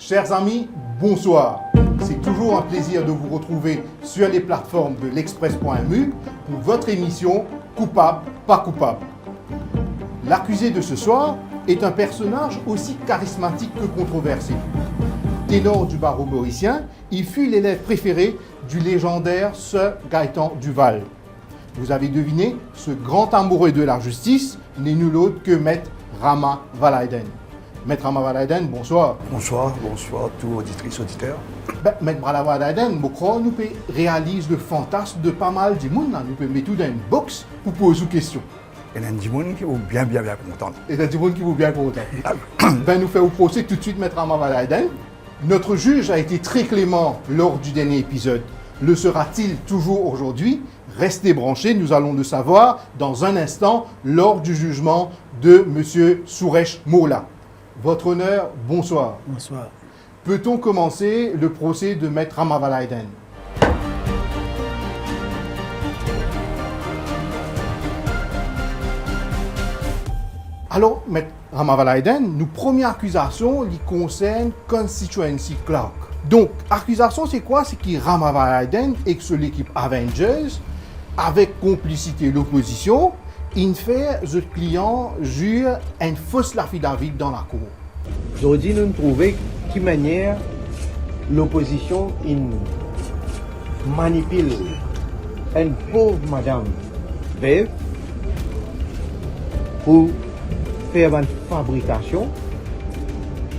Chers amis, bonsoir. C'est toujours un plaisir de vous retrouver sur les plateformes de l'express.mu pour votre émission Coupable, pas coupable. L'accusé de ce soir est un personnage aussi charismatique que controversé. Ténor du barreau mauricien, il fut l'élève préféré du légendaire Sir Gaëtan Duval. Vous avez deviné, ce grand amoureux de la justice n'est nul autre que Maître Rama Valaiden. Maître Rama Valaiden, bonsoir. Bonsoir, tous auditrices, auditeurs. Maître Rama Valaiden, je crois que nous réaliser le fantasme de pas mal de monde. Nous pouvons mettre tout dans une box pour poser des questions. Il y a des gens qui vont bien content. Et il y a des gens qui vont bien content. Nous faisons au procès tout de suite, Maître Rama Valaiden. Notre juge a été très clément lors du dernier épisode. Le sera-t-il toujours aujourd'hui? Restez branchés, nous allons le savoir dans un instant lors du jugement de M. Suresh Mola. Votre honneur, bonsoir. Bonsoir. Peut-on commencer le procès de Maître Rama Valaiden? Alors, Maître Rama Valaiden, nos premières accusations les concernent Constituency Clerk. Donc, accusation, c'est quoi? C'est que Rama Valaiden et que l'équipe Avengers, avec complicité de l'opposition, il fait le client jure une fausse affidavit dans la cour. Aujourd'hui, nous trouvons qui manière l'opposition manipule une pauvre madame veuve pour faire une fabrication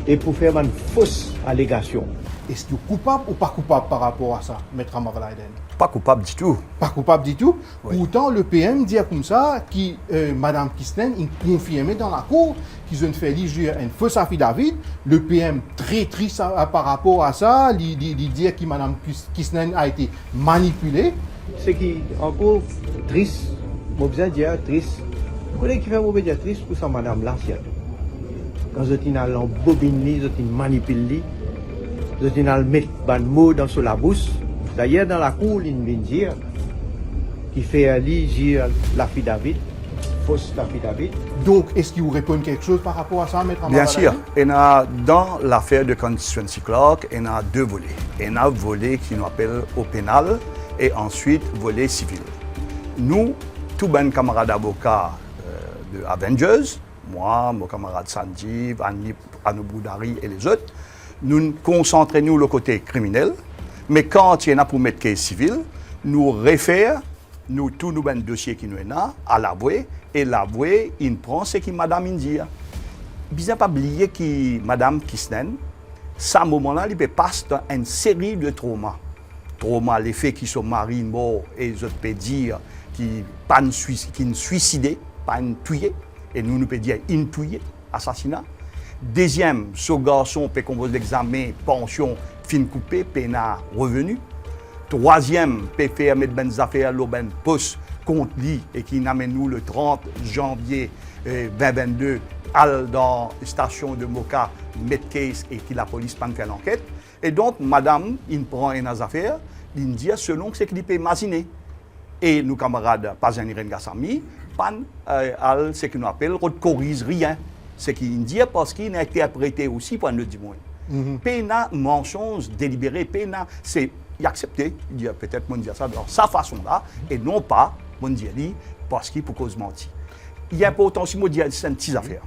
et pour faire une fausse allégation. Est-ce que coupable ou pas coupable par rapport à ça, Maître Rama Valaiden? Pas coupable du tout. Pas coupable du tout. Oui. Pourtant, le PM dit comme ça que Mme Kisnen confirmait dans la cour qu'ils ont fait lire une fausse affidavit. Le PM très triste par rapport à ça, il dit que Mme Kisnen a été manipulée. Ce qui est encore triste, je veux dire triste. Vous connaissez qui fait mauvais dire triste pour ça, madame là, quand vous êtes en bobine, vous êtes manipulé, vous êtes mettre un mot dans la bouche. D'ailleurs, dans la cour, il vient dire qu'il fait lire l'affidavit, fausse l'affidavit. Donc, est-ce qu'il vous répond quelque chose par rapport à ça, Maître Rama Bien Valaiden? sûr, dans l'affaire de Constituency Clerk, il y a deux volets. Il y a un volet qui nous appelle au pénal et ensuite volet civil. Nous, tous les camarades avocats de Avengers, moi, mon camarade Sanjeev, Anou Boudari et les autres, nous nous concentrons le côté criminel. Mais quand il y en a pour mettre case civil, nous réfère tous nos dossiers qui nous sont là à l'avoué et l'avoué, il prend ce que Madame dit. Bien pas oublier que Madame Kisnen, à ce moment-là, il passe dans une série de traumas. Traumas, les faits qui sont mariés, morts, et les autres peuvent dire qui ne suicidé, pas une tué, et nous pouvons dire une tué, assassinat. Deuxième, ce garçon peut composer l'examen, pension, fin coupée, pena revenu. Troisième, peut faire mettre des affaires, l'aubaine poste contre lui et qui n'amène nous le 30 janvier 2022 dans la station de Moka, mettre case et que la police pas faire l'enquête. Et donc, madame, il prend une affaire, il dit selon ce qu'il peut imaginer. Et nos camarades, pas un Irène Gassami, pas ce que nous appelons, ne corrige rien. Ce qu'il dit parce qu'il a été interprété aussi par notre monde. Pena, mensonge délibéré, pena, c'est accepté. Il dit peut-être mon dire ça dans sa façon-là, et non pas mon dire parce qu'il peut cause mentir. Il y a important aussi de dire une petite affaire.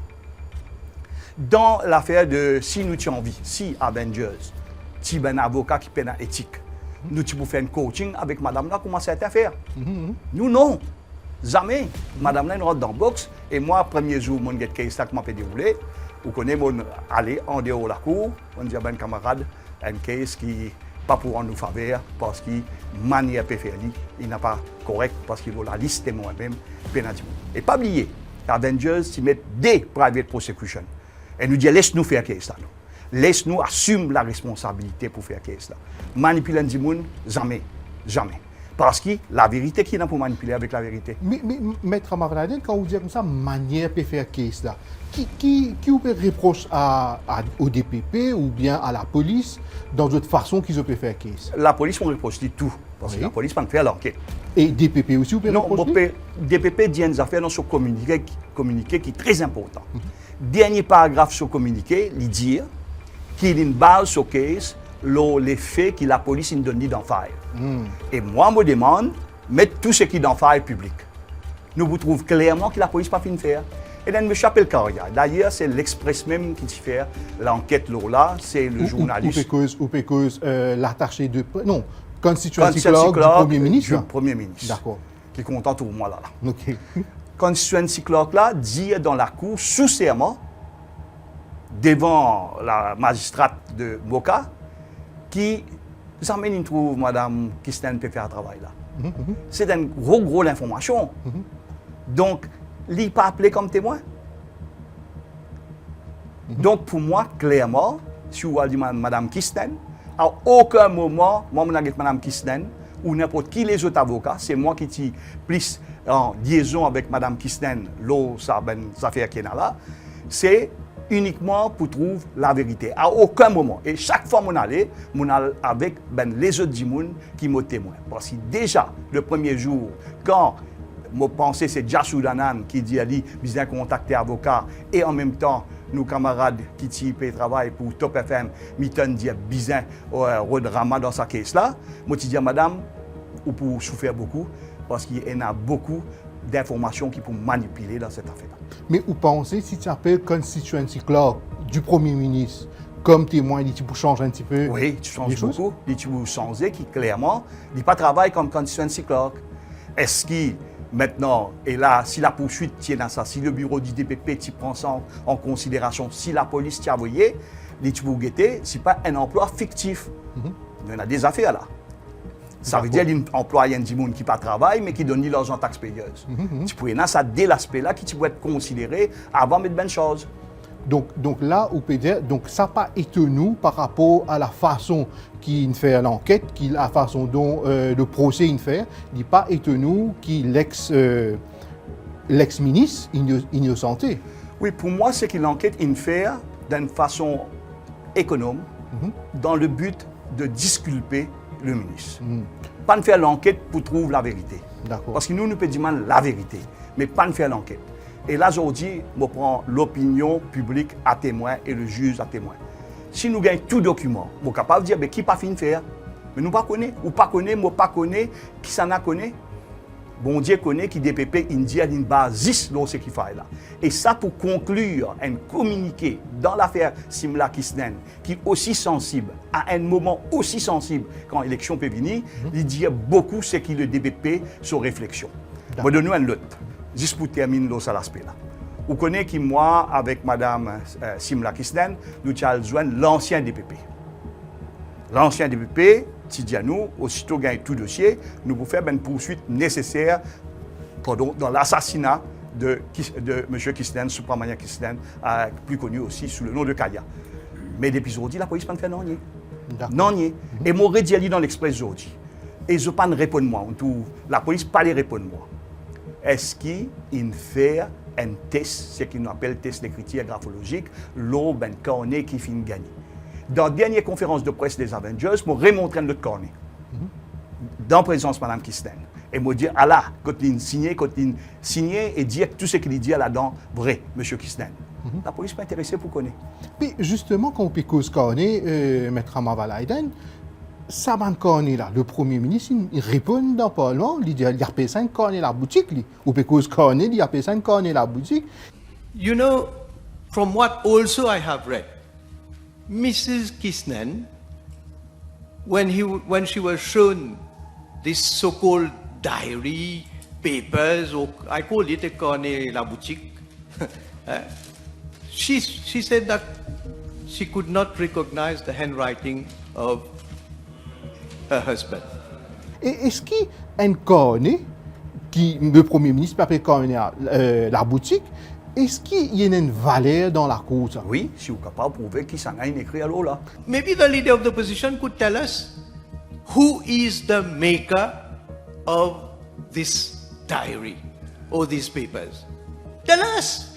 Dans l'affaire de si nous avons envie, si Avengers, si un avocat qui peine éthique, nous pouvons faire un coaching avec madame là, comment cette affaire. Nous non. Jamais. Madame là, elle rentre dans le box. Et moi, premier jour, mon get case, ça m'a fait dérouler. Vous connaissez, mon aller en dehors de la cour. On dit à un camarade, un case qui pas pour nous faveur, parce qu'il manière peut faire, il n'a pas correct, parce qu'il vaut la liste de moi-même, pénalité. Et pas oublier, Avengers, ils mettent des private prosecution. Et nous disent, laisse-nous faire case là. Laisse-nous assumer la responsabilité pour faire case là. Manipuler les gens, jamais. Jamais. Parce que la vérité qui n'a pas manipuler avec la vérité. Mais Maître Rama Valaiden, quand vous dites comme ça, manière peut faire case là, qui vous reproche au DPP ou bien à la police dans d'autres façons qu'ils peuvent faire case? La police, on reproche tout. Parce que la police ne peut pas faire l'enquête. Et DPP aussi, vous pouvez reprocher? Non, DPP dit des affaires dans ce communiqué qui est très important. Dernier paragraphe sur le communiqué, il dit qui est une base sur case, les faits que la police nous donne d'en faire. Et moi, je me demande, mettre tout ce qui est d'en faire public. Nous vous trouvons clairement que la police n'a pas fini de faire. Et là, M. Appel-Caria, d'ailleurs, c'est l'Express même qui fait l'enquête là, c'est le journaliste. Ou pécose l'attaché de... Non, Constituency Clerk du Premier ministre. Du Premier ministre. D'accord. Qui est content pour moi là. OK. Constituency Clerk là dit dans la cour, sous serment, devant la magistrate de Moka, qui amène une trouve Mme Kisten peut faire un travail là. C'est une gros information. Donc, il n'est pas appelé comme témoin. Donc, pour moi, clairement, si vous avez dit Mme Kisten, à aucun moment, moi, je n'ai pas Mme Kisten ou n'importe qui les autres avocats, c'est moi qui suis plus en liaison avec Mme Kisten, ça affaire qui est là, c'est uniquement pour trouver la vérité. À aucun moment. Et chaque fois que je allais avec les autres gens qui me témoignent. Parce que déjà, le premier jour, quand je pensais c'est Jassou Danan qui dit Ali, besoin de contacter avocat, et en même temps, nos camarades qui travaillent pour Top FM, Miton dit besoin de Rama dans sa caisse là. Moi, je dis madame, ou pour souffrir beaucoup, parce qu'il y en a beaucoup d'informations qui peuvent manipuler dans cette affaire. Mais vous pensez, si tu appelles Constituency Clerk du Premier ministre comme témoin, il peut changer un petit peu? Oui, tu changes beaucoup. Il peut changer qui clairement, il pas travaille comme Constituency Clerk. Est-ce qu'il maintenant, et là, si la poursuite tient dans ça, si le bureau du DPP prend ça en considération, si la police t'a envoyé, il peut guetter, ce n'est pas un emploi fictif. Il y en a des affaires là. Ça veut dire qu'il emploie des gens qui ne travaillent, mais qui donnent l'argent taxpayeuse. Tu peux y ça dès l'aspect là qui peut être considéré avant de mettre bonne chose. Donc là, on peut dire, donc ça n'a pas étonné par rapport à la façon qu'il fait l'enquête, la façon dont le procès il fait, il n'est pas étonné qu'il l'ex-ministre innocenté. Oui, pour moi, c'est que l'enquête il fait d'une façon économe, dans le but de disculper le ministre. Pas de faire l'enquête pour trouver la vérité. Parce que nous pouvons dire la vérité, mais pas de faire l'enquête. Et là, aujourd'hui, je prends l'opinion publique à témoin et le juge à témoin. Si nous gagnons tout document, nous sommes capables de dire qui pas fini de faire. Mais nous ne connaissons pas. Ou pas connaissons, nous pas connaissons, qui s'en a connaît. Bon Dieu connaît qui DPP India d'une base dans ce qu'il fait là. Et ça pour conclure un communiqué dans l'affaire Simla Kisten, qui est aussi sensible, à un moment aussi sensible quand l'élection peut venir, il dit beaucoup ce qui le DPP sur réflexion. Je vais donner un autre, juste pour terminer dans cet aspect-là. Vous connaissez que moi, avec Mme Simla Kisten, nous avons joint l'ancien DPP. L'ancien DPP, Tidianou, aussitôt gagné tout dossier, nous pouvons faire une poursuite nécessaire dans l'assassinat de M. Kisten, Subramania Kisten, plus connu aussi sous le nom de Kaya. Mais depuis aujourd'hui, la police n'a pas fait non. Non. Et moi, je dit dans l'Express aujourd'hui. Et je ne pas répondre moi. La police n'a pas répondre moi. Est-ce qu'il fait un test, ce qu'on appelle test d'écriture graphologique, l'eau, ben cornet qui finit gagner? Dans la dernière conférence de presse des Avengers, je vais remontrer notre cornet. Dans la présence de Mme Kisten. Et je dire, Allah, quand il signé et dire tout ce qu'il dit là-dedans, vrai, M. Kisten. La police n'est pas intéressée pour connaître. Puis justement, quand on peut cause cornet, Maître Amavalaiden, Saban cornet là, le Premier ministre, il répond dans le Parlement, il dit, il y a payé 5 cornets la boutique. Ou peut cause cornet, il y a payé 5 cornets la boutique. You know, from what also I have read, Mrs. Kisnen, when she was shown this so-called diary, papers, or I call it a cornet la boutique, she said that she could not recognize the handwriting of her husband. Et est-ce qu'il y a un cornet qui le Premier ministre peut appeler cornet la boutique? Est-ce qu'il y a une valeur dans la cause? Oui, si vous êtes capable de prouver qui s'en a écrit à l'eau là. Maybe the leader of the opposition could tell us who is the maker of this diary or these papers. Tell us.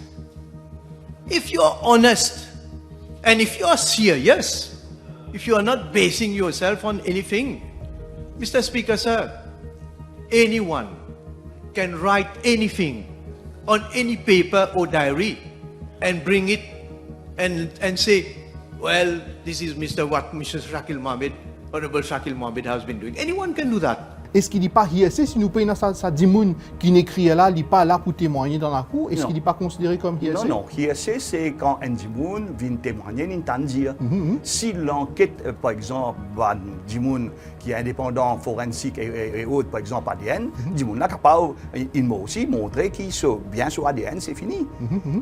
If you're honest and if you're serious, if you are not basing yourself on anything, Mr. Speaker, sir, anyone can write anything on any paper or diary and bring it and say, well, this is what Mr. Shakil Mohammed, Honorable Shakil Mohammed has been doing. Anyone can do that. Est-ce qu'il n'est pas ISC si nous payons ça dimoun qui n'écrit là, il n'est pas là pour témoigner dans la cour? Est-ce Non. qu'il n'est pas considéré comme ISC? Non, non. ISC, c'est quand un dimoun vient témoigner, il t'en dire. Si l'enquête, par exemple, dimoun qui est indépendant, forensique et autres, par exemple ADN, dimoun là capable, il m'a aussi montré qu'il est bien sur ADN, c'est fini.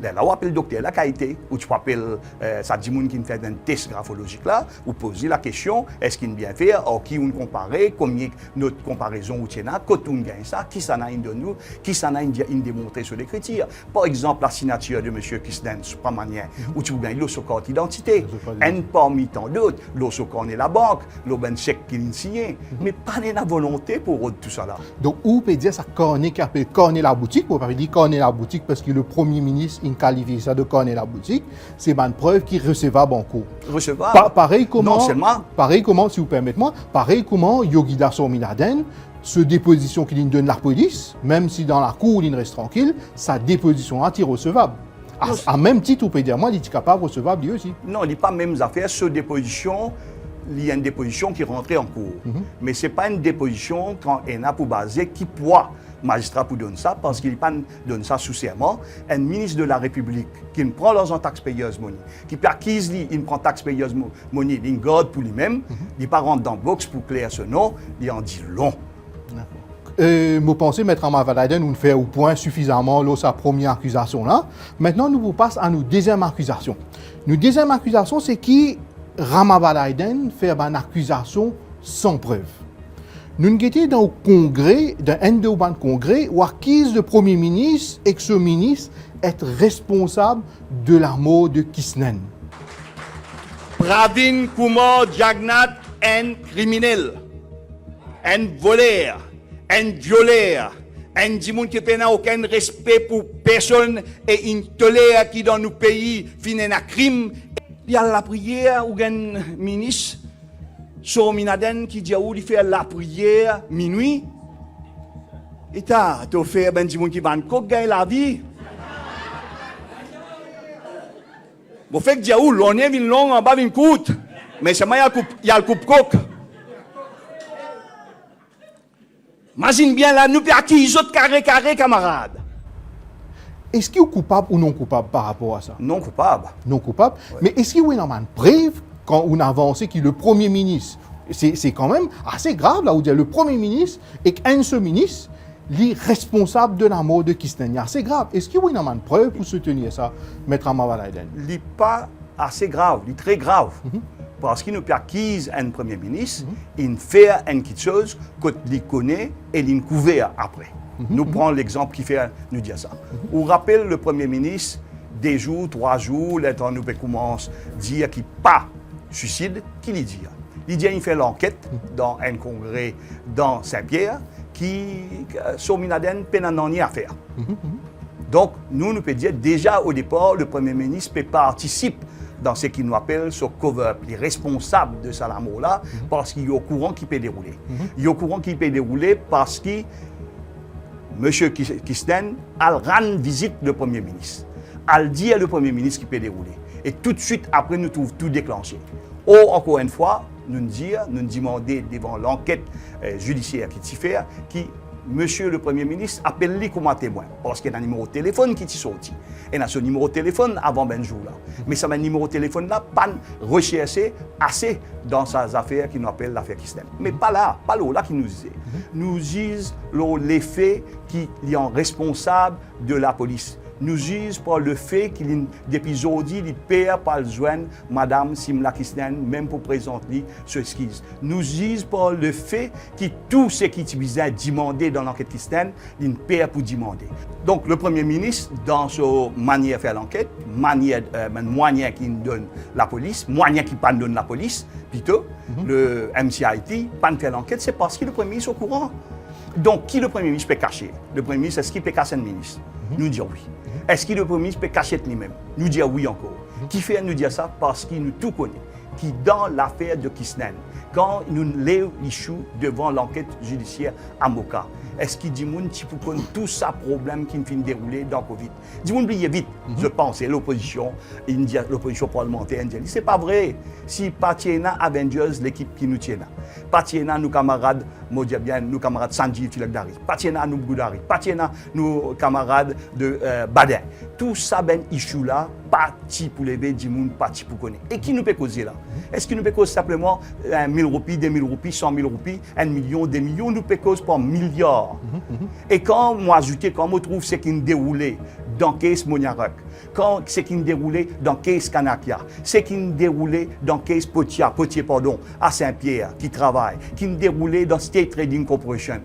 Là, on appelle le docteur la qualité, ou tu appelles ça dimoun qui fait un test graphologique là, ou poser la question, est-ce qu'il bien fait, ou qui on compare, combien notre comparaison ou tiens, quand on gagne ça, qui s'en a une de nous, qui s'en a une démontré sur l'écriture. Par exemple, la signature de M. Kisden, Supramanian, où tu gagnes l'eau carte d'identité. Un parmi tant d'autres, l'eau est la banque, l'eau ben chèque qui est signé. Mais pas de la volonté pour tout ça là. Donc, où peut dire ça corner qui appelle corner la boutique, on peut dire corner la boutique parce que le Premier ministre, il qualifie ça de corner la boutique, c'est une preuve qui est recevable en cours. Recevable. Pareil comment, non seulement. Pareil comment, si vous permettez-moi, pareil comment Yogida Sorminaden, ce déposition qu'il donne la police, même si dans la cour il reste tranquille, sa déposition est irrecevable. À même titre, on peut dire, moi, il est capable de recevable lui aussi. Non, il n'est pas même affaire sur déposition. Il y a une déposition qui rentrait en cours. Mais ce n'est pas une déposition quand il y a pour baser qui poids magistrat pour donner ça, parce qu'il n'est pas donne ça sous serment. Un ministre de la République qui prend l'argent taxpayers money, qui peut acquise, il prend taxpayers money, il garde pour lui-même, il ne pas rentre dans le box pour clair ce nom, il en dit long. Je pense, Maître Amavaladen, nous fait au point suffisamment là, sa première accusation là. Maintenant, nous vous passons à nos deuxième accusation. Nos deuxième accusation, c'est que Ramavaladen fait une accusation sans preuve. Nous étions dans le congrès, dans un congrès, où acquise le Premier ministre et que ce ministre est responsable de la mort de Kisnen. Pravin Kumar Jagnat, un criminel, un voleur, un violeur, un dimoun qui n'a aucun respect pour personne et une tolère qui dans nos pays finit un crime. Il y a la prière ou un ministre, Sorminaden, qui dit où il fait la prière minuit. Et t'as fait un dimoun qui va gagner la vie. Bon, fait que Diaou, l'on est une longue en bas d'une coûte, mais c'est moi, il y a le coupe-coque. Imagine bien là, nous avons qui les autres carré, camarades. Est-ce qu'il est coupable ou non coupable par rapport à ça? Non coupable. Non coupable. Ouais. Mais est-ce qu'il y a une preuve quand on avance que le Premier ministre, c'est quand même assez grave là où dire le Premier ministre et qu'un seul ministre est responsable de la mort de Kisnen. C'est assez grave. Est-ce qu'il y a une preuve pour soutenir ça, Maître Amavaladen? Il n'est pas assez grave, il est très grave. Parce qu'il nous acquise un Premier ministre, il fait quelque chose qu'il connaît et il couvert après. Nous prenons l'exemple qui fait nous dire ça. On rappelle le Premier ministre, 2 jours, 3 jours, le temps nous commence à dire qu'il n'est pas suicide, qu'il dit. Il dit qu'il fait l'enquête dans un congrès dans Saint-Pierre qui Sorminaden peine à faire. Donc, nous pouvons dire déjà au départ, le Premier ministre peut participer dans ce qu'il nous appelle ce cover-up, les responsables de Salamo-là, parce qu'il est au courant qu'il peut dérouler. Il est au courant qu'il peut dérouler parce que M. Kisnen a rendu visite le Premier ministre. Elle dit à le Premier ministre qu'il peut dérouler. Et tout de suite, après, nous trouvons tout déclenché. Ou, encore une fois, nous demandons devant l'enquête judiciaire qui s'y fait, qui Monsieur le Premier ministre appelle-lui comme un témoin, parce qu'il y a un numéro de téléphone qui est sorti. Il y a ce numéro de téléphone avant ben jour là. Mais ça, un numéro de téléphone là, pas recherché assez dans ces affaires qui nous appellent l'affaire Kisnen. Mais pas là qui nous disait. Nous disent les faits qui sont responsables de la police. Nous disent par le fait qu'il depuis aujourd'hui, il perd par le joindre Madame Simla Kisnen, même pour présenter ce skis. Nous disent par le fait que tout ce qui est demandé dans l'enquête Kisnen, il perd pour demander. Donc le Premier ministre, dans sa manière de faire l'enquête, moyen qu'il donne la police, moyen qu'il ne donne la police, plutôt, le MCIT, pas faire l'enquête, c'est parce que le Premier ministre est au courant. Donc, qui le Premier ministre peut cacher? Le Premier ministre, est-ce qu'il peut cacher le ministre? Nous disons oui. Est-ce que le Premier ministre peut cacher lui-même? Nous disons oui encore. Qui fait nous dire ça? Parce qu'il nous tout connaît. Qui, dans l'affaire de Kisnen, quand nous l'échouons devant l'enquête judiciaire à Moka, est-ce qu'il dit moun qui pour connaître tout ça problème qui finit dérouler dans Covid. Dit moun oublier vite. Je pense l'opposition, l'opposition parlementaire indienne. C'est pas vrai. Si pas tiena Avengers l'équipe qui nous tienne. Pas tiena nos camarades Modiabian, nos camarades Sanjeev Tilakdari. Pas tiena nous Goudari. Pas tiena nos camarades de Badin. Tout ça ben issue là parti pour lever du monde, parti pour connaître. Et qui nous peut causer là? Est-ce qu'il nous peut causer simplement 1000 roupies, 2000 roupies, 100 000 roupies, 1 million, 2 millions, nous peut causer par milliards. Et quand moi ajouter, quand moi trouve ce qui nous déroulait dans Case Moniarak, quand ce qui nous déroulait dans Case Kanakia, ce qui nous déroulait dans Case Potier, à Saint-Pierre, qui travaille, qui nous déroulait dans State Trading Corporation.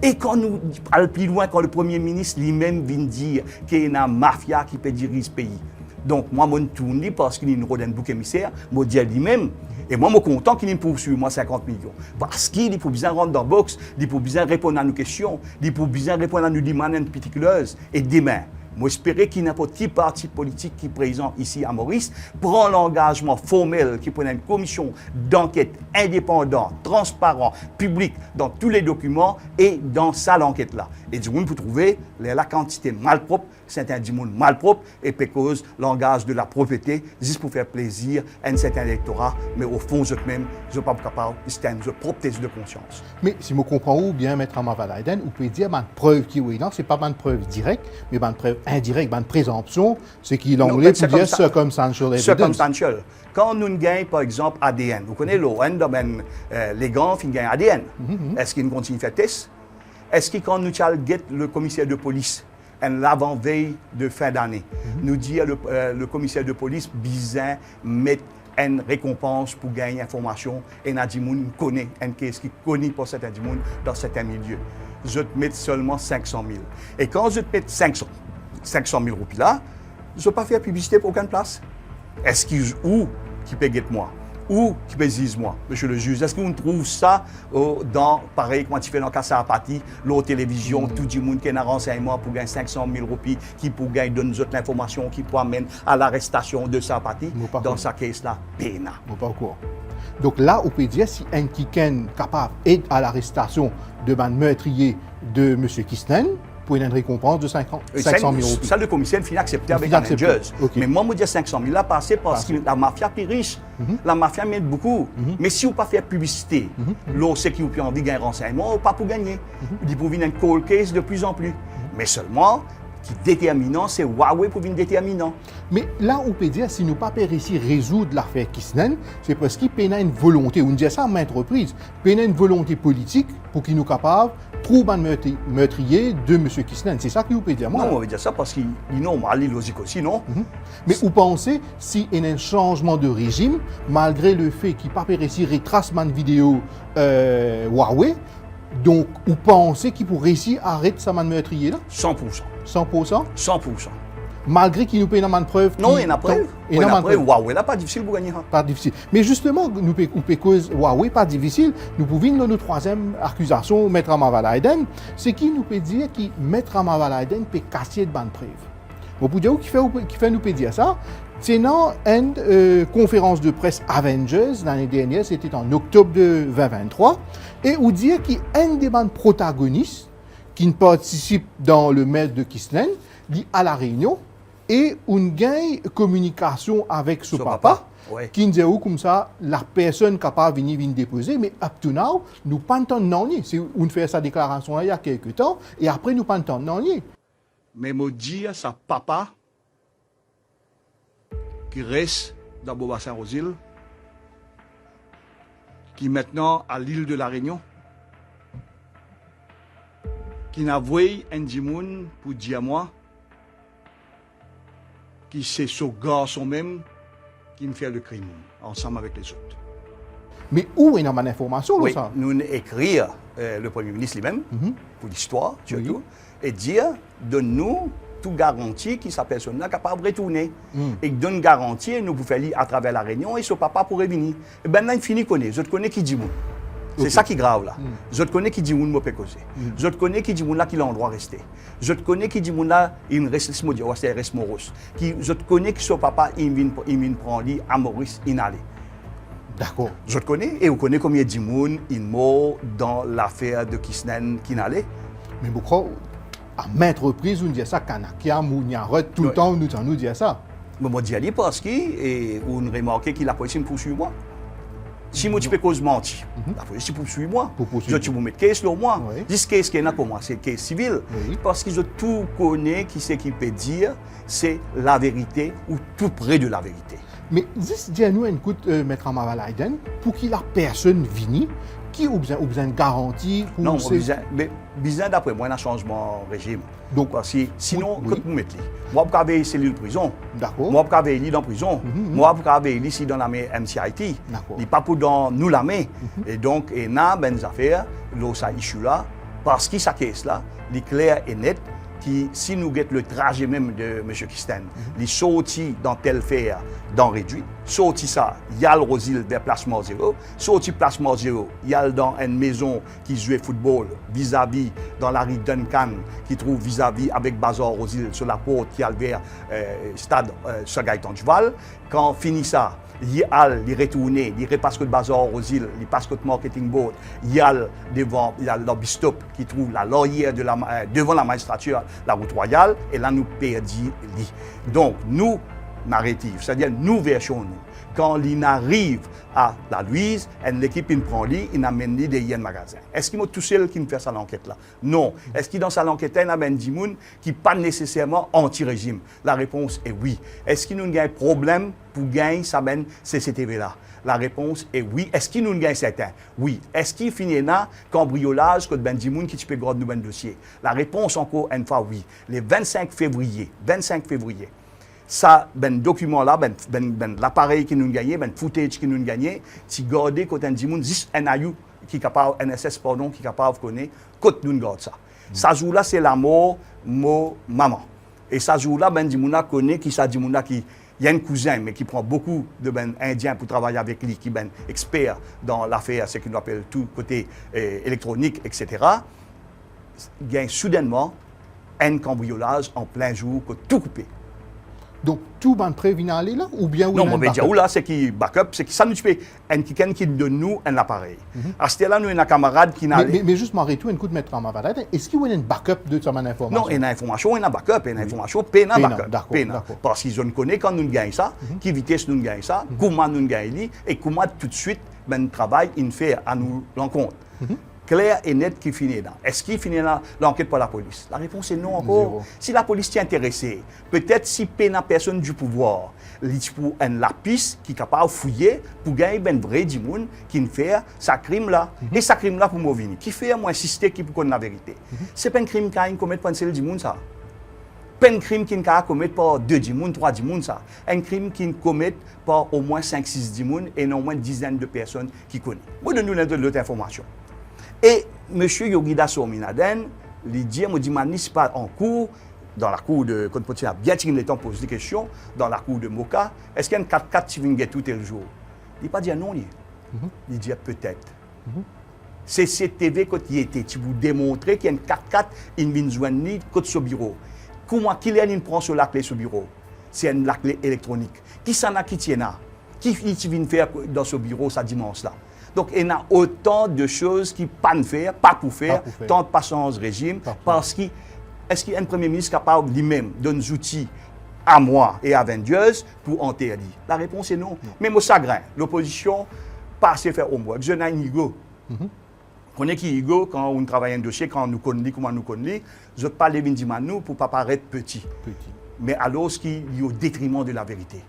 Et quand nous allons plus loin, quand le Premier ministre lui-même vient dire qu'il y a une mafia qui peut diriger ce pays. Donc, moi, je tourne parce qu'il y a une rodin bouc émissaire, je dis lui-même. Et moi, je suis content qu'il me poursuive, moi, 50 millions. Parce qu'il faut bien rentrer dans la boxe, il faut bien répondre à nos questions, il faut bien répondre à nos demandes particulières. Et demain, moi, j'espère qu'il n'importe quel parti politique qui est présent ici à Maurice prend l'engagement formel, qui prend une commission d'enquête indépendante, transparente, publique dans tous les documents et dans ça l'enquête-là. Et du coup, pour trouver la quantité malpropre, c'est un monde malpropre et peut cause langage de la propriété, juste pour faire plaisir à un certain électorat, mais au fond, eux-mêmes, ils ne sont pas capables, c'est une propre thèse de conscience. Mais si je comprends où bien mettre en Mavalaiden, vous pouvez dire une preuve qui est non, ce n'est pas une preuve directe, mais une preuve indirecte, une présomption, c'est qu'il l'anglais pour dire circumstantial evidence. Circumstantial. Quand nous gagnons, par exemple, ADN, vous connaissez l'ON, domaine les grands, ils gagnent ADN. Est-ce qu'ils continuent à faire test? Est-ce que quand nous guettons le commissaire de police, l'avant-veille de fin d'année, nous dit le commissaire de police, bizarre, mettre une récompense pour gagner information et Nadimoun connaît un case qui connaît pour certains Nadimoun dans certains milieux. Je te mets seulement 500 000. Et quand je te mets 500 000 roupies là, je ne peux pas faire publicité pour aucune place. Est-ce qu'il où qui peut guetter moi? Ou qui peut dire moi, monsieur le juge, est-ce qu'on trouve ça dans, pareil, quand tu fais dans Kassapati, l'autre télévision, tout le monde qui a un renseignement pour gagner 500 000 roupies, qui pour gagner donne autres l'information, qui pour amener à l'arrestation de Sapati, dans sa caisse-là, péna. Pas au courant. Donc là, on peut dire si un qui est capable d'aide à l'arrestation de un meurtrier de M. Kisnen, pour une récompense de 500 000 roupies. Ça, le commissaire finit accepté avec un judge. Okay. Mais moi, je dis 500 000 là, passé parce que la mafia est riche. La mafia m'aide beaucoup. Mais si vous ne faites pas publicité, l'on sait qui vous peut envie de gagner un renseignement, pas pour gagner. Il faut venir un cold case de plus en plus. Mais seulement, qui est déterminant, c'est Huawei pour venir déterminant. Mais là, on peut dire, si nous pas réussi à résoudre l'affaire Kisnen, c'est parce qu'il y a une volonté, on dit ça à maintes reprises, il y a une volonté politique pour qu'il nous capable de trouver un meurtrier de M. Kisnen. C'est ça que vous pouvez dire, moi? Non, on veut dire ça parce qu'il est normal, il est logique aussi, non? Mais vous pensez, s'il y a un changement de régime, malgré le fait qu'il n'a pas réussi à retracer une vidéo Huawei, donc vous pensez qu'il pourrait réussir à arrêter ce meurtrier-là? 100%. 100%? 100%. Malgré qu'il nous paye une preuve? Non, il y a une preuve. Il y a une preuve. Huawei, là, pas difficile pour gagner. Pas difficile. Mais justement, nous pouvons cause Huawei, pas difficile. Nous pouvons, dans notre troisième accusation, Maître Amavalaiden, c'est qui nous peut dire que Maître Amavalaiden peut casser de bonnes preuves. Vous pouvez dire qui fait nous peut dire ça? C'est dans une conférence de presse Avengers l'année dernière, c'était en octobre de 2023, et où dire qu'il y a un des protagonistes qui ne participe dans le mail de Kisnen, dit à la réunion, et on gagne communication avec ce papa, ouais. Qui nous dit comme ça, la personne capable de venir déposer, mais up to now, nous pas entendons non. On fait sa déclaration il y a quelques temps, et après nous pas entendons non. Mais me dire à sa papa, qui reste dans Boba-Saint-Rosile, qui est maintenant à l'île de la Réunion, qui n'a voué un dimoun pour dire à moi, qui c'est ce garçon même qui me fait le crime, ensemble avec les autres. Mais où est notre information oui, ça? Nous écrire le Premier ministre lui-même, pour l'histoire, surtout, et dire, donne-nous toute garantie que sa personne est capable de retourner. Et donne garantie, nous pouvons faire à travers la réunion et son papa pourrait venir. Et bien là, il finit connaître. Je te connais qui dit moi. C'est ça qui est grave là. Je te connais qui dit moi peut causer. Je te connais qui dit moi là qu'il a le droit de rester. Je te connais qui dit moi là il reste ce mot c'est reste Maurice. Je te connais qui son papa il vient prendre lui à Maurice inhalé. D'accord. Je te connais et vous connaissez combien de monde il mort dans l'affaire de Kisnen Kinale. Mais pourquoi, à maintes reprises, on dit ça, Kanakia, Mouniarot, tout le Ouais. temps, nous dit ça. Mais moi, je dis parce qu'on remarque que la police me poursuit moi. Si moi, tu peux cause mentir, la police poursuit moi. Pour poursuivre. Je vais mettre case sur moi. Oui. Dis case qui est là pour moi, c'est case civil. Oui. Parce qu'ils ont tout connaît, qui sait qui peut dire, c'est la vérité ou tout près de la vérité. Mais dis-nous, écoute, Maître Amavalaiden, pour qu'il la personne vienne, qui a besoin de garantie pour Non, ces- mais bizarre d'après moi, il y a un changement de régime. Donc, Parce que sinon, oui. quand vous mettez, moi, je vais cellule prison. D'accord. Moi, je vais dans prison. Moi, je vais ici dans la main MCIT. D'accord. Il n'est pas pour dans nous la main. Et donc, il y a des affaires, là, ça issue là, parce que sa caisse là, il est clair et net, qui, si nous guettons le trajet même de M. Kisten, il sorti dans tel fer, dans réduit, sorti ça, il y a le Rosil vers placement zéro, sorti placement zéro, il y a dans une maison qui joue football vis-à-vis dans la rue Duncan, qui trouve vis-à-vis avec Bazar Rosil sur la porte qui a vers stade Sagaïtan Duval. Quand finit ça, il y a les retourner, il repasse que le bazar Rosil, il passe que le marketing board, il y a devant, il y a l'obstop qui trouve la laurière de devant la magistrature, la route royale, et là nous perdit lui. Donc nous, narrative, c'est-à-dire nous versions nous. Quand il arrive à la Louise, l'équipe il prend lui, il amène lui des magasin. Est-ce qu'il est tout seul qui me fait ça l'enquête là? Non. Est-ce qu'il dans sa enquête il y a des gens qui pas nécessairement anti-régime? La réponse est oui. Est-ce qu'il nous a un problème pour gagner ça ben CCTV là? La réponse est oui. Est-ce qu'il nous gagne certains? Oui. Est-ce qu'il finit là cambriolage que ben gens qui peut garder nous dossier? La réponse encore une fois oui. Le 25 février. Ça, document là, l'appareil qui nous gagne, footage qui nous gagne, si garder quand un dimoun 10 NIU qui est capable NSS pardon qui est capable de connaître quand nous garde ça. Ça joue là c'est la mort maman. Et ça joue là dimouna connaît qui ça dimouna qui il y a un cousin mais qui prend beaucoup de indiens pour travailler avec lui qui est expert dans l'affaire ce qu'on appelle tout côté électronique etc. Gagne soudainement un cambriolage en plein jour que tout coupé. Donc, tout le monde prévient aller là ou bien Non, on va dire, là, c'est qui backup, c'est qui ça nous fait quelqu'un qui donne nous un appareil. À ce là nous, avons un camarade qui n'a mais juste m'arrêter un coup de mettre en Amavalaiden, est-ce qu'il y a un backup de cette information? Non, il y a une information, il y a un backup, il y a une information, il y a un backup. D'accord. Parce qu'ils ont connu quand nous gagnons ça, qui vitesse nous gagnons ça, comment nous gagnons et comment tout de suite, travail, il fait à nous l'encontre. Clair et net qui finit là. Est-ce qu'il finit là l'enquête par la police? La réponse est non encore. Zéro. Si la police est intéressée, peut-être si peine à personne du pouvoir, il pour un lapis qui est capable de fouiller pour gagner un vrai dimoun qui fait sa crime là. Et sa crime là pour moi venir. Qui fait moi insister qui pour connaître la vérité. C'est pas un crime qu'il commet par un seul dimoun ça. Pas un crime qu'il commet par 2 dimoun, 3 dimoun ça. Un crime qu'il commet par au moins 5-6 dimoun et non moins une dizaine de personnes qui connaissent. Moi donne-nous l'autre information. Et M. Yogida Sominaden, il dit, me dit, c'est pas en cours, dans la cour de Côte-Potine, a bien tiré le temps pour poser des questions, dans la cour de Moka, est-ce qu'il y a un 4x4 qui vient tout le jour? Il n'a pas dit non. Il dit peut-être. C'est CCTV quand il était, tu vous démontrer qu'il y a un 4x4, il vient joindre côté ce bureau. Comment qu'il y prend sur la clé ce bureau? C'est la clé électronique. Qui s'en a qui tient là? Qui vient faire dans ce bureau ça dimanche là? Donc, il y a autant de choses qui ne faire, pas pour faire, tant de patience régime, parce que est-ce qu'il y a un Premier ministre capable lui-même de donner des outils à moi et à Vendieuse pour interdire? La réponse est non. Même au chagrin, l'opposition pas assez faire au moins. Je n'ai un ego. On est qui ego quand on travaille un dossier, quand nous connaissons comment nous connaissons, je parle de nous pour ne pas paraître petit. Mais alors ce qui est au détriment de la vérité.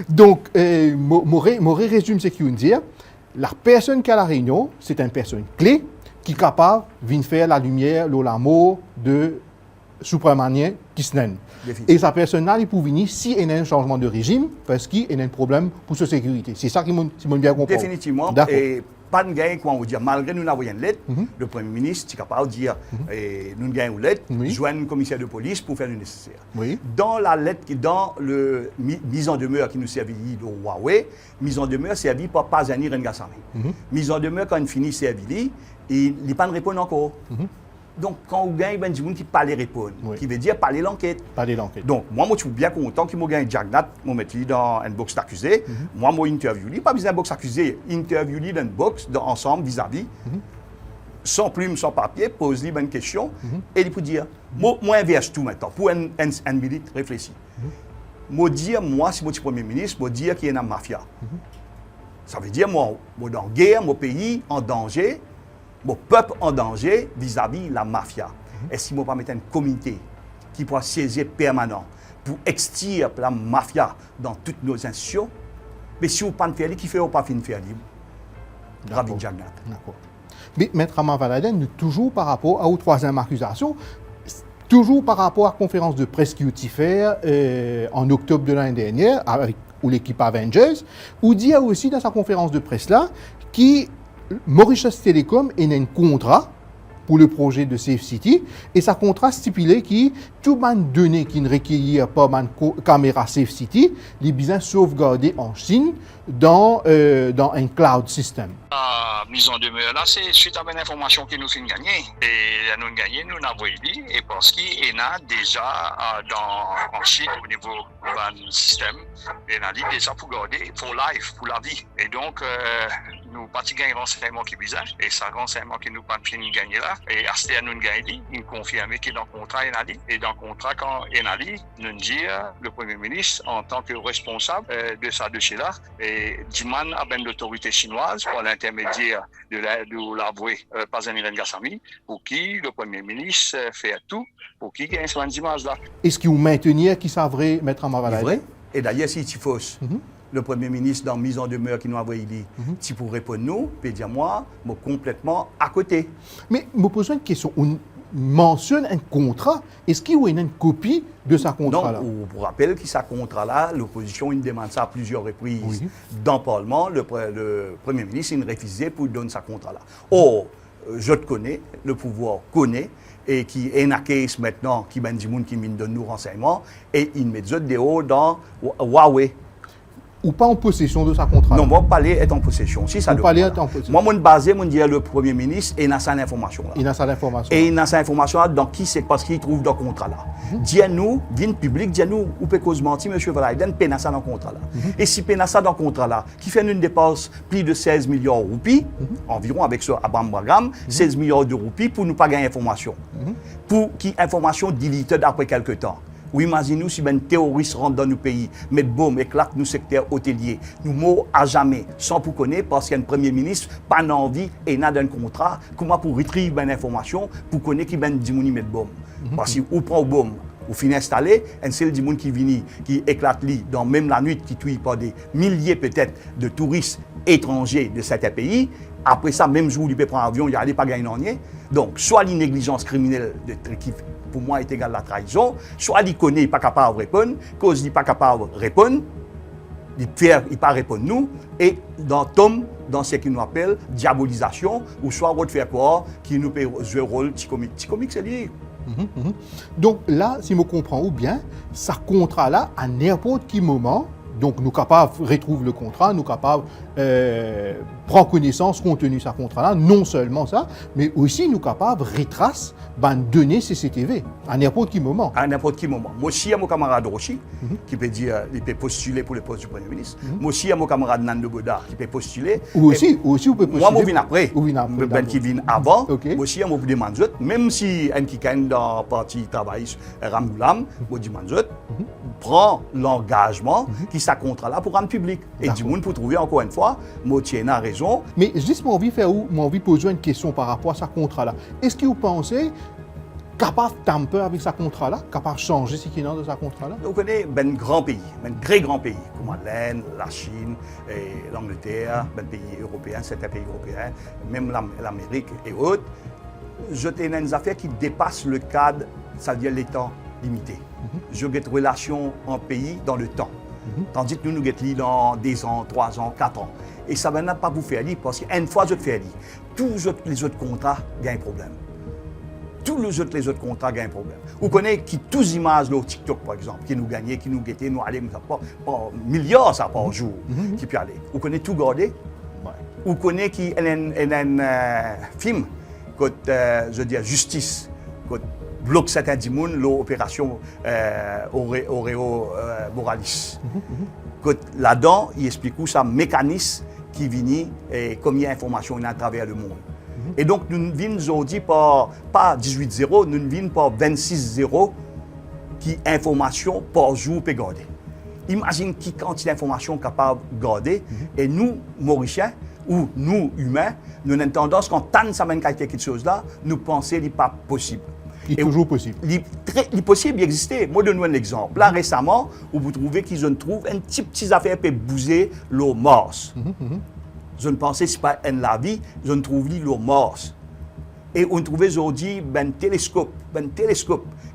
Donc, Moré résume ce qu'il veut dire. La personne qui a la réunion, c'est une personne clé qui est capable de faire la lumière, l'amour de Supramanien Kisnen. Et sa personne-là, il peut venir s'il y a un changement de régime parce qu'il y a un problème pour sa sécurité. C'est ça qui m'a bien compris. Définitivement. Et pas de gain, comment vous dire, malgré nous avons une lettre, le Premier ministre est capable de dire nous avons une lettre, joindre un commissaire de police pour faire le nécessaire. Dans la lettre, dans le mise en demeure qui nous servit de Huawei, mise en demeure servie par Pazani Rengassami. Mise en demeure, quand il finit servie, il n'a pas de réponse encore. Donc, quand vous gagnez des gens qui parlent répondre, qui veut dire parler l'enquête. Donc, moi, je suis bien content qu'il me gagne Jagnat, je mette dans un box d'accusé. Moi, je interview lui, pas besoin d'un box accusé, interview lui dans un box, ensemble, vis-à-vis. sans plume, sans papier, pose-lui une question, et il peut dire, moi inverse tout maintenant, pour une minute, réfléchis. Moi dire, moi, si je suis Premier ministre, moi dire qu'il y a une mafia. Ça veut dire, moi dans la guerre, mon pays en danger, mon peuple en danger vis-à-vis de la mafia. Est-ce qu'il ne faut pas mettre une communauté qui pourra saisir permanent pour extirper la mafia dans toutes nos institutions? Mais si vous ne faites pas, qui fait ou pas faire libre? Ravi Jagnat. D'accord. Mais Maître Amavaladen, nous toujours par rapport aux troisième accusation, toujours par rapport à la conférence de presse qui a été faite en octobre de l'année dernière avec l'équipe Avengers, où dit aussi dans sa conférence de presse là que Mauritius Telecom a un contrat pour le projet de Safe City et sa contrat stipulé que tout les données qui ne requièrent pas de caméra Safe City, les besoin sauvegardés en Chine dans un cloud system. La mise en demeure là, c'est suite à une information que nous finissons de gagner. Et nous gagner, nous n'avons pas et parce qu'il y a déjà en Chine au niveau du système, il y a déjà pour garder, pour life, pour la vie. Et donc, nous pas gagner renseignement qui est bizarre et ça renseignement que nous pas fini de gagner là. Et à ce nous gagner, il confirme qu'il dans le contrat il a dit et dans le contrat quand il a dit, nous dit le Premier ministre en tant que responsable de ça dossier là et demande à l'autorité chinoise pour l'intermédiaire de l'avoué Pazamirène Gassami pour qui le Premier ministre fait tout pour qu'il gagne cette image là. Est-ce que vous maintenez qui ça vrai Maître Amavaladen? Vrai. Et d'ailleurs, si tu fausses, le Premier ministre, dans la mise en demeure qui nous a envoyé, si pour répondre nous, peut dire moi, complètement à côté. Mais je me pose une question. On mentionne un contrat. Est-ce qu'il y a une copie de ce contrat-là? Non, on vous rappelle que ce contrat-là, l'opposition, il demande ça à plusieurs reprises dans le Parlement. Le Premier ministre, il refusait pour donner ce contrat-là. Or, je te connais, le pouvoir connaît, et qui est un case maintenant, qui ben du monde qui me donne nos renseignements, et il met des hauts dans Huawei. Ou pas en possession de sa contrat? Non, moi, parler est en possession. Si ça Vous parlez être en possession. Moi, mon basé, mon dire le Premier ministre, et il a cette information-là. Il a cette information. Et il a cette information-là, dans qui c'est parce qu'il trouve dans le contrat-là. Dis-nous, vine public, dis-nous, où peut cause mentir, M. Valaiden, peine ça dans le contrat-là. Et si peine ça dans le contrat-là, qui fait une dépense plus de 16 milliards de roupies, environ avec ce Abraham Bragam, 16 milliards de roupies pour nous pas gagner information. Pour qui information deleted après quelques temps. Ou imaginez-nous si un terroriste rentre dans nos pays, met bombe, éclate nos secteurs hôteliers. Nous mourons à jamais, sans pour connaître, parce qu'il y a un Premier ministre, pas d'envie et n'a d'un contrat, comment pour retrieve une information, pour connaître qui ben dimouni met bombe. Parce que ou prend bombe, ou finit installé, un seul dimoun qui vient, qui éclate li, dans même la nuit, qui tue par des milliers peut-être de touristes étrangers de certains pays. Après ça, même jour, il peut prendre l'avion, il n'allait pas gagner rien. Donc, soit l'innégligence criminelle qui pour moi est égale à la trahison, soit il connaît, il n'est pas capable de répondre, cause il n'est pas capable de répondre, il ne pas répondre nous, et dans ce qu'il nous appelle diabolisation, ou soit on faire quoi, qui nous peut jouer le rôle psychomique. Psychomique, c'est lié. Donc là, si je comprends bien, ce contrat-là, à n'importe quel moment, donc nous sommes capables de retrouver le contrat, nous sommes capables de prendre connaissance compte tenu de ce contrat-là, non seulement ça, mais aussi nous sommes capables de retracer les données CCTV à n'importe quel moment. À n'importe quel moment. Moi aussi, il y a mon camarade Rochi qui peut dire, il peut postuler pour le poste du Premier ministre. Moi aussi, il y a mon camarade Nando Boda qui peut postuler. Ou aussi, vous pouvez postuler. Moi, je viens après. Ben qui vient avant. Okay. Moi aussi, je vous demande, même si un qui est dans le parti travail Ramoulam, je demande, prend l'engagement qui ça contrat-là pour rendre public. Et du monde pour trouver encore une fois, Motienne a raison. Mais juste, moi, envie de poser une question par rapport à ce contrat-là. Est-ce que vous pensez capable de tamper avec ce contrat-là, capable de changer ce qui est dans ce contrat-là? Vous connaissez un grand pays, un très grand pays, comme l'Inde, la Chine, l'Angleterre, un pays européen, certains pays européens, même l'Amérique et autres. Je tenais des affaires qui dépassent le cadre, c'est-à-dire les temps limités. Je get relation en pays dans le temps. Tandis que nous get dans des ans, 3 ans, 4 ans. Et ça ne va pas vous faire lire parce qu'une fois je te fais lire, tous les autres contrats ont un problème. Tous les autres contrats ont un problème. Vous connaissez qui tous les images de TikTok, par exemple, qui nous gagnent, qui nous guettent, nous allons par milliards ça par jour, qui peut aller. Vous connaissez tout garder. Vous connaissez qui un film, je veux dire justice, bloque certains dimons, l'opération Oreo Boralis. Là-dedans, il explique où ça mécanisme qui vient et combien d'informations il y a à travers le monde. Et donc, nous venons aujourd'hui par, pas 18-0, nous venons par 26-0 qui information par jour peut garder. Imagine qui quantité d'informations capable de garder. Et nous, Mauriciens, ou nous, humains, nous avons une tendance, quand tant ça mène quelque chose là, nous pensons qu'il n'est pas possible. Il est toujours possible. Il est possible d'exister. Moi, je donne un exemple. Là, récemment, où vous trouvez qu'ils ont trouvé une petite affaire pour bouger l'eau Mars. Je ne pensais que ce n'est pas la vie, je ne trouve l'eau Mars. Et on trouve aujourd'hui un télescope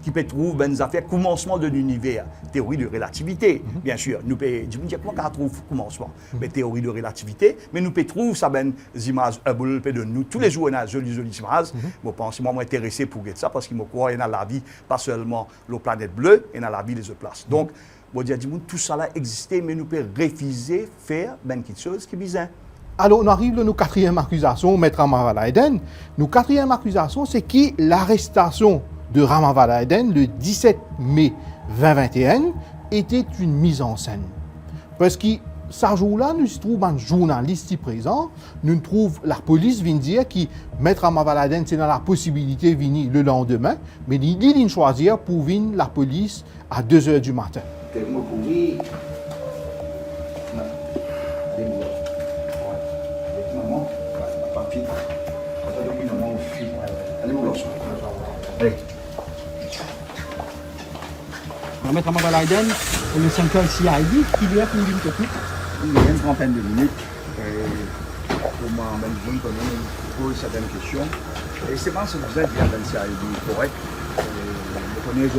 qui peut trouver des affaires commencement de l'univers. Théorie de relativité, bien sûr. Nous pouvons dire comment on trouve commencement. Mais théorie de relativité, mais nous pouvons trouver ça des images Hubble de nous. Tous les jours, on a jolies images. Je pense moi intéressé pour ça parce qu'il me croit dans la vie, pas seulement la planète bleue, et dans la vie des autres places. Donc, je dis tout ça là existait, mais nous pouvons refuser faire quelque chose qui est bizarre. Alors, on arrive à nos quatrième accusation, Maître Ramavala Eden. Nos quatrième accusation, c'est que l'arrestation de Ramavala Eden le 17 mai 2021 était une mise en scène. Parce que ce jour-là, nous trouvons un journaliste ici présent, nous trouvons la police vient dire que Maître Ramavala Eden, c'est dans la possibilité de venir le lendemain, mais il dit choisir pour venir la police à 2h du matin. Maître Ramavala Eden, le Central CID, qui lui a pris une technique. Il y a une trentaine de minutes pour m'amener pour poser certaines questions. Et c'est pas ce que vous êtes bien dans le CID correct. Je connais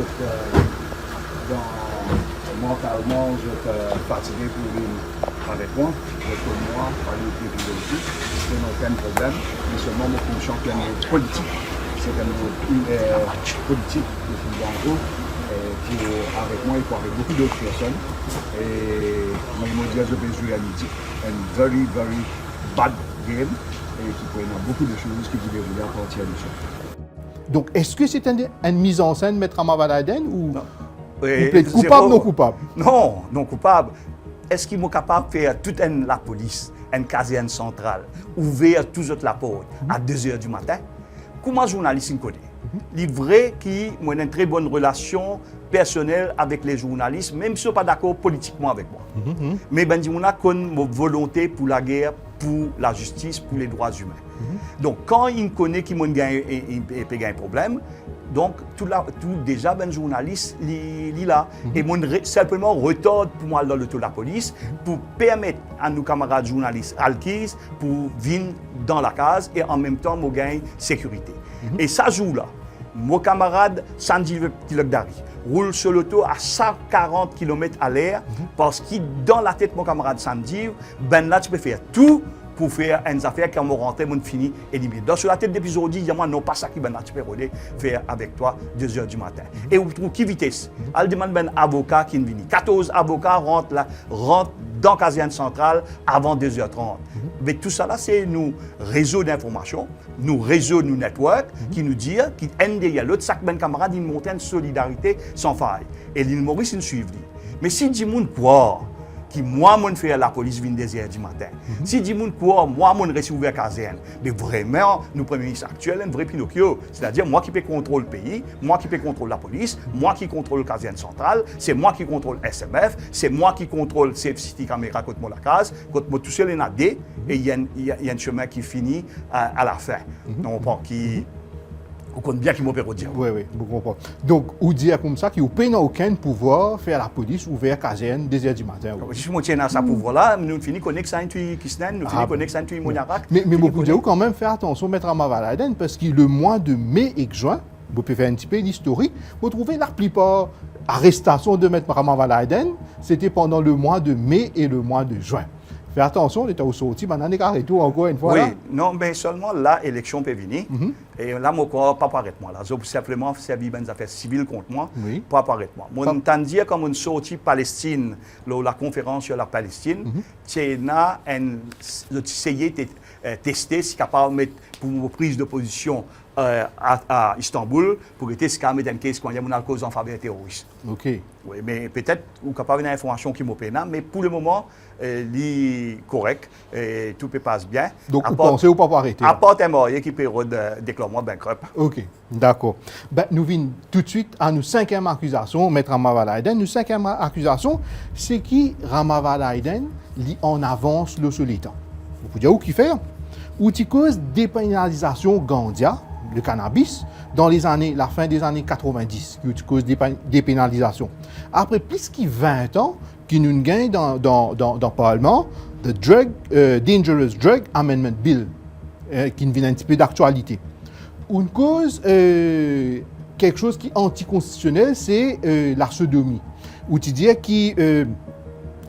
mentalement, je suis fatigué pour venir avec moi. Je peux moi parler au plus de vie. Ce n'est aucun problème. Mais seulement mon fonction qui est politique. C'est un politique qui est en gros. Qui est avec moi et avec beaucoup d'autres personnes. Et moi, il m'a dit que je vais jouer à midi. Un very, very bad game. Et qui peut y avoir beaucoup de choses qui vous déroulent à partir de ça. Donc, est-ce que c'est une mise en scène, Maître Ramavala Eden, ou Non. vous êtes coupable ou non coupable? Non, non coupable. Est-ce qu'ils sont capables de faire toute la police, une caserne centrale, ouvrir toute la porte à 2h du matin? Comment journaliste connaît? Il est vrai qu'il a une très bonne relation personnelle avec les journalistes, même si ils ne sont pas d'accord politiquement avec moi. Mais il a une volonté pour la guerre, pour la justice, pour les droits humains. Donc, quand il connaît qu'il peut un problème, donc tout déjà, un journaliste, il est là. Et moi, simplement retarde pour moi dans le tour de la police pour permettre à nos camarades journalistes alkis pour venir dans la case et en même temps, moi, gagner sécurité. Et ça joue là. Mon camarade Sanjeev Tilakdari roule sur l'auto à 140 km à l'heure parce que dans la tête de mon camarade Sanjeev, ben là, tu peux faire tout pour faire une affaire qui m'a rentré, mon fini, éliminé. Donc, sur la tête depuis aujourd'hui, il y a non pas ça qui ben là, tu peux faire avec toi 2h du matin. Et vous trouvez qui vitesse? Elle demande un avocat qui vient. 14 avocats rentrent dans la caserne centrale avant 2h30. Mais tout ça là, c'est nos réseaux d'information, nos réseaux, nos networks qui nous disent qu'il y a l'autre, chaque ben camarade, il monte une solidarité sans faille. Et l'île Maurice, il suit. Mais si du monde croit que moi, je fais la police 22h du matin, si du monde croit, moi, je reste ouvert la caserne, mais vraiment, nous, Premier ministre actuel, un vrai Pinocchio. C'est-à-dire, moi qui peux contrôler le pays, moi qui peux contrôler la police, moi qui contrôle la caserne centrale, c'est moi qui contrôle SMF, c'est moi qui contrôle Safe City Camera contre moi la case, contre moi tout seul, il y en a des, et il y a un chemin qui finit à la fin. Donc, qui. Vous comprenez bien qu'il m'opère au dire. Oui, vous comprenez. Donc, vous dire comme ça qu'il n'y a aucun pouvoir faire la police ouvrir la caserne 2h du matin. Si je me tiens à ce pouvoir-là, nous finissons connecter ça à Kisnen, nous finissons connecter ça à Moniarak. Mais vous pouvez quand même faire attention, Maître Ramavala Eden, parce que le mois de mai et juin, vous pouvez faire un petit peu d'historique, vous trouvez la plupart arrestations de Maître Ramavala Eden, c'était pendant le mois de mai et le mois de juin. Fais attention, on est au sorti, maintenant on est carré tout encore une fois. Oui, là. non, mais seulement là, l'élection peut venir. Et là, moi, pas apparaître moi. Là, j'ai simplement servi des affaires civiles contre moi, Oui. pas apparaître moi. Moi, je dire comme une sortie Palestine, la conférence sur la Palestine, c'est essayé tester, si capable de mettre pour une prise de position à Istanbul, pour être capable de mettre une case quand il y a une cause en faveur des terroristes. Ok. Oui, mais peut-être vous capable d'une information qui m'opère, mais pour le moment, est correct, et tout peut passer bien. Donc, vous pensez ou pas pour arrêter? À part un marié qui peut déclarer bankrupt. Ok, d'accord. Ben, nous venons tout de suite à notre cinquième accusation, Maître Ramaval Aiden. Notre cinquième accusation, c'est que Ramaval Aiden lit en avance le sur les temps. Vous pouvez dire où qui fait? Ou qui cause dépénalisation Gandia, le cannabis, dans la fin des années 90, qui cause dépénalisation. Après plus de 20 ans, qui nous gagne dans le Parlement, the Dangerous Drug Amendment Bill, qui vient un petit peu d'actualité. Une cause, quelque chose qui est anticonstitutionnel, c'est la sodomie. Ou tu dis que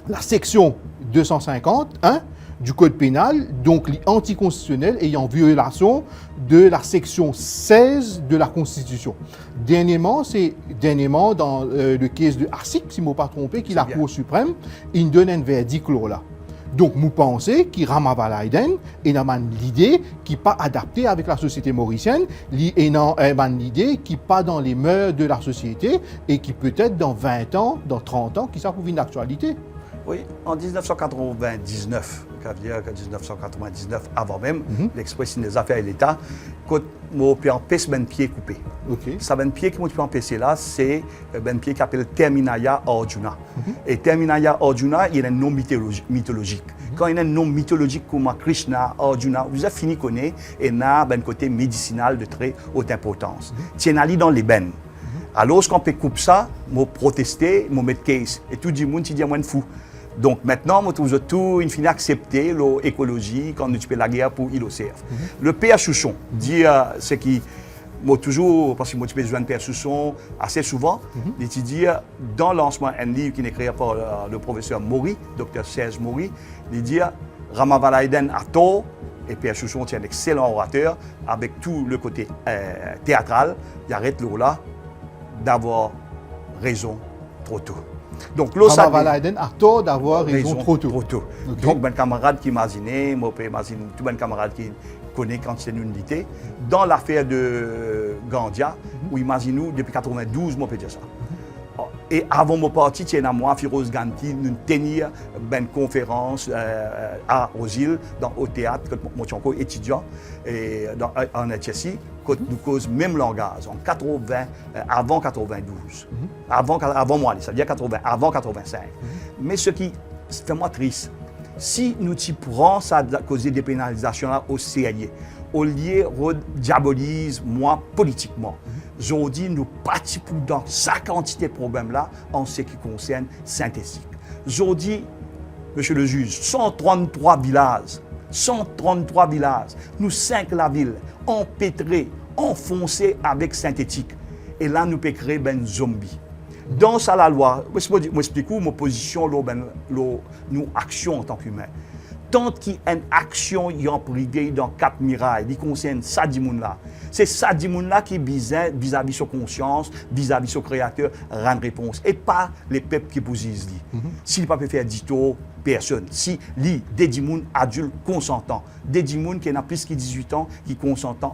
la section 251 du Code pénal, donc anticonstitutionnel, ayant violation de la section 16 de la Constitution. Dernièrement, dans le cas de Assik, si je ne me pas trompé, qui est la Cour suprême, il donne un verdict là. Donc, nous pensons que Ramaval Aiden est l'idée qui n'est pas adaptée avec la société mauricienne, l'idée qui n'est pas dans les mœurs de la société et qui peut-être dans 20 ans, dans 30 ans, qui ça pour une actualité. Oui, en 1999, c'est-à-dire que 1999, avant même, l'Express des affaires et l'État, quand mon empêche ben pied coupé. Okay. Ça ben pied qui m'a empêché là, c'est ben pied qui s'appelle Terminaya Arjuna. Et Terminaya Arjuna, il y a un nom mythologique. Quand il y a un nom mythologique comme Krishna, Arjuna, vous avez fini de connaître, et il y a un côté médicinal de très haute importance. Tiens, allez dans les bennes. Alors, quand on peut couper ça, je protester, je mettre case. Et tout le monde dit, moi, fou. Donc maintenant, je trouve tout, in fine, accepter l'écologie quand nous faisons la guerre pour l'ILOCF. Le Père Chouchon dit ce qui, moi toujours, parce que moi je besoin de Père Chouchon assez souvent, il dit dans le lancement d'un livre qui est écrit par le professeur Maury, Dr Serge Maury, il dit Ramaval Aiden a tort, et Père Chouchon est un excellent orateur, avec tout le côté théâtral, il arrête là d'avoir raison trop tôt. Donc, Ramaval Aiden a tort d'avoir raison trop tôt. Okay. Donc, ben camarade qui imagine, moi je imagine tout ben camarade qui connaît quand c'est une unité. Dans l'affaire de Gandia, où imaginez-nous, depuis 92, moi je peux dire ça. Et avant mon parti, il y a moi, Firoz Ganti, nous tenir une conférence aux îles, au théâtre, quand moi je suis encore étudiant en HSI, quand nous causons même langage, en 80, avant 92, avant moi, ça veut dire 80, avant 85. Mais ce qui fait moi triste, si nous prenons ça à cause des pénalisations au CIA, au lieu de diaboliser moi politiquement, aujourd'hui, nous participons dans sa quantité de problèmes-là en ce qui concerne synthétique. Aujourd'hui, monsieur le juge, 133 villages, nous 5 la ville, empêtrés, enfoncés avec synthétique. Et là, nous pouvons créer un zombie. Dans ça, la loi, je vais expliquer ma position, nos actions en tant qu'humains. Tant qu'il y a une action qui est emprisonnée dans Cap Mirail, qui concerne ça là, c'est ça là qui vis-à-vis son conscience, vis-à-vis son créateur, rendre réponse. Et pas les peuples qui posent. S'il ne peut pas faire dito, personne. Si des gens adultes consentants, des gens qui ont plus de 18 ans, qui consentent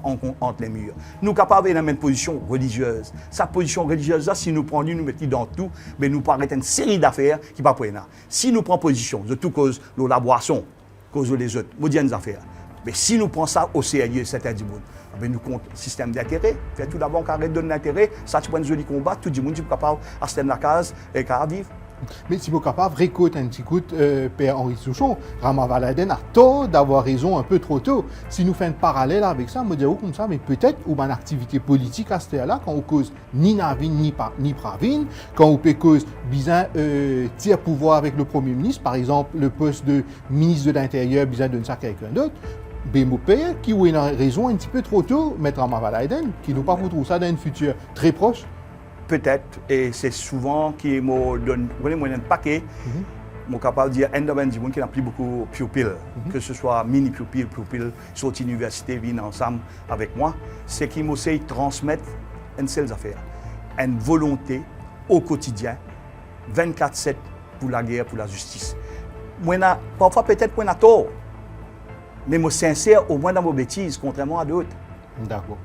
entre les murs. Nous sommes capables d'avoir une position religieuse. Sa position religieuse, si nous prenons, nous mettons dans tout, mais nous paraît une série d'affaires qui ne sont pas pour nous. Si nous prenons position, de tout cause, la boisson, cause les autres, nous disons des affaires. Mais si nous prenons ça au sérieux, c'est un monde. Nous comptons le système d'intérêt. Tout d'abord, quand on donne l'intérêt, ça tu prends un joli combat, tout le monde est capable de se la case et de vivre. Mais si vous êtes capable de récolter un petit coup, Père Henri Souchon, Ramaval Aiden a tort d'avoir raison un peu trop tôt. Si nous faisons un parallèle avec ça, je me dis comme ça, mais peut-être ou une activité politique à ce là quand on cause ni Navin ni Pravin, quand on peut cause bizarre tiers pouvoir avec le Premier ministre, par exemple le poste de ministre de l'Intérieur, bizarre de ça à quelqu'un d'autre. Mon père, qui a une raison un petit peu trop tôt, mettre Ramaval Aiden, qui ne pas retrouver ça dans un futur très proche. Peut-être, et c'est souvent qui me donne un paquet, je suis capable de dire qu'il y a des gens qui n'ont plus beaucoup de pupilles, que ce soit mini-pupilles, sont à l'université, viennent ensemble avec moi, c'est qu'ils m'essayent de transmettre une seule affaire, une volonté au quotidien, 24/7 pour la guerre, pour la justice. Parfois, peut-être qu'on a tort. Mais moi sincère au moins dans mes bêtises, contrairement à d'autres. D'accord.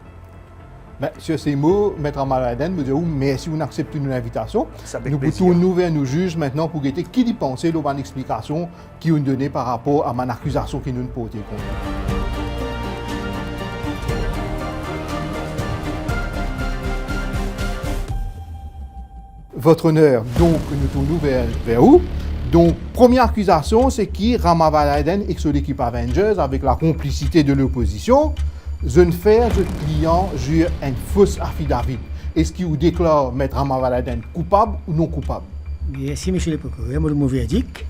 Ben, sur ces mots, Maître Amaladen me dit merci vous acceptez une invitation. Ça fait Nous plaisir. tournons vers nos juges maintenant pour guetter qui dit penser l'autre explication qui nous donnée par rapport à mon accusation qui nous portée contre. Votre honneur, donc nous tournons vers où? Donc, première accusation, c'est qui Ramavaladen et son équipe Avengers, avec la complicité de l'opposition, jeune faire de client jure un fausse affidavit. Est-ce qu'il vous déclare Maître Ramavaladen coupable ou non coupable? Merci, monsieur le procureur. Moi, le verdict,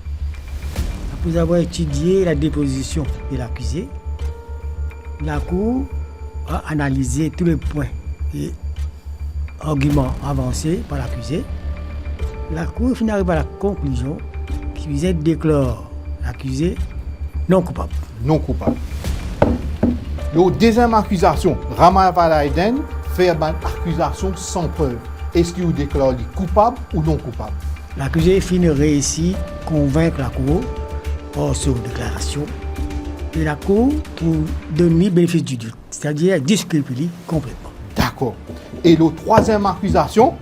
après avoir étudié la déposition de l'accusé, la Cour a analysé tous les points et arguments avancés par l'accusé. La Cour finit arrive à la conclusion qu'il déclare l'accusé non coupable. Non coupable. La deuxième accusation, Ramavaladen fait une accusation sans preuve. Est-ce qu'il vous déclare lui coupable ou non coupable? L'accusé finit réussi à convaincre la Cour par sa déclaration et la Cour pour donner bénéfice du doute, c'est-à-dire disculper complètement. D'accord. Et la troisième accusation,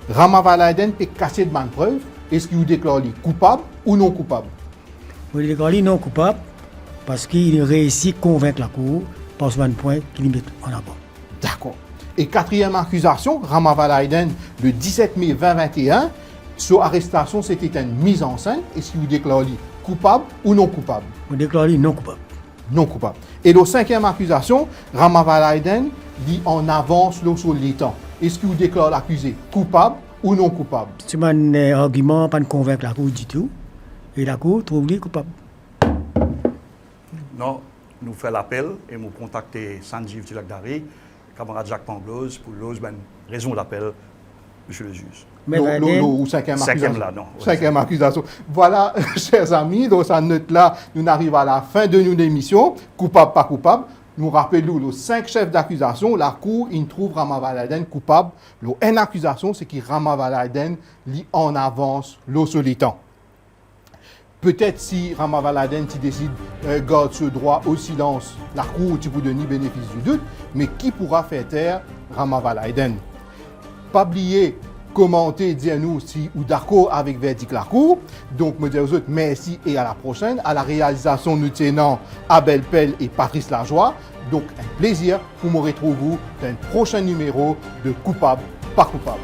Ramavaladen peut casser de bonnes preuves. Est-ce qu'il vous déclare lui coupable ou non coupable? Vous le déclarez non coupable parce qu'il réussit à convaincre la Cour par ce point qu'il met en avant. D'accord. Et quatrième accusation, Ramavaladen, le 17 mai 2021, son arrestation, c'était une mise en scène. Est-ce qu'il vous déclare lui coupable ou non coupable? Vous déclarez non coupable. Non coupable. Et la cinquième accusation, Ramavaladen dit en avance sur les temps. Est-ce qu'il vous déclare l'accusé coupable ou non coupable? C'est un argument pas de convaincre la Cour du tout. Et la Cour trouve lui coupable. Non, nous faisons l'appel et nous contactons Sanjeev Tilakdari, camarade Jacques Pangloz, pour l'ose raison d'appel, monsieur le juge. Mais Cinquième Cinquième là, non. Cinquième accusation. Voilà, chers amis, dans cette note-là, nous arrivons à la fin de notre émission. Coupable, pas coupable. Nous rappelons les 5 chefs d'accusation. La Cour, il trouve Ramavaladen coupable. Une accusation, c'est que Ramavaladen lit en avance l'eau sur les temps. Peut-être si Ramavaladen décide garde ce droit au silence, la Cour tu peux donner bénéfice du doute, mais qui pourra faire taire Ramavaladen? Pas oublier, commenter, dire nous si ou d'accord avec verdict la Cour. Donc, me dire aux autres merci et à la prochaine. À la réalisation, nous tenons Abel Pell et Patrice Lajoie. Donc, un plaisir pour me retrouver dans un prochain numéro de Coupable, pas coupable.